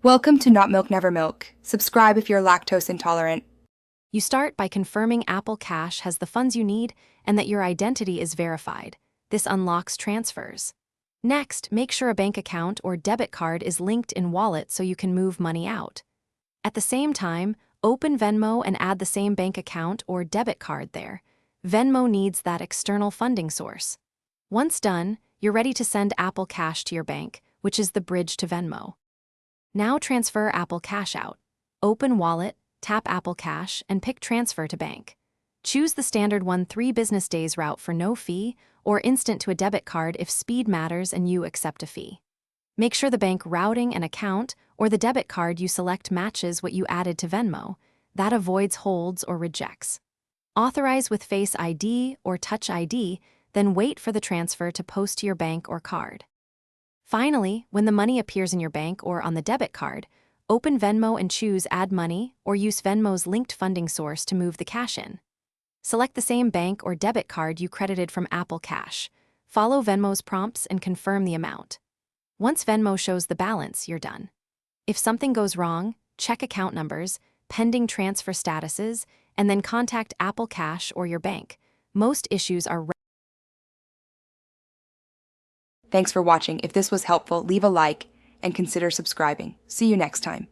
Welcome to Not Milk Never Milk. Subscribe if you're lactose intolerant. You start by confirming Apple Cash has the funds you need and that your identity is verified. This unlocks transfers. Next, make sure a bank account or debit card is linked in Wallet so you can move money out. At the same time, open Venmo and add the same bank account or debit card there. Venmo needs that external funding source. Once done, you're ready to send Apple Cash to your bank, which is the bridge to Venmo. Now transfer Apple Cash out. Open Wallet, tap Apple Cash, and pick Transfer to Bank. Choose the standard 3 business days route for no fee, or instant to a debit card if speed matters and you accept a fee. Make sure the bank routing and account or the debit card you select matches what you added to Venmo. That avoids holds or rejects. Authorize with Face ID or Touch ID, then wait for the transfer to post to your bank or card. Finally, when the money appears in your bank or on the debit card, open Venmo and choose Add Money or use Venmo's linked funding source to move the cash in. Select the same bank or debit card you credited from Apple Cash. Follow Venmo's prompts and confirm the amount. Once Venmo shows the balance, you're done. If something goes wrong, check account numbers, pending transfer statuses, and then contact Apple Cash or your bank. Most issues are Thanks for watching. If this was helpful, leave a like and consider subscribing. See you next time.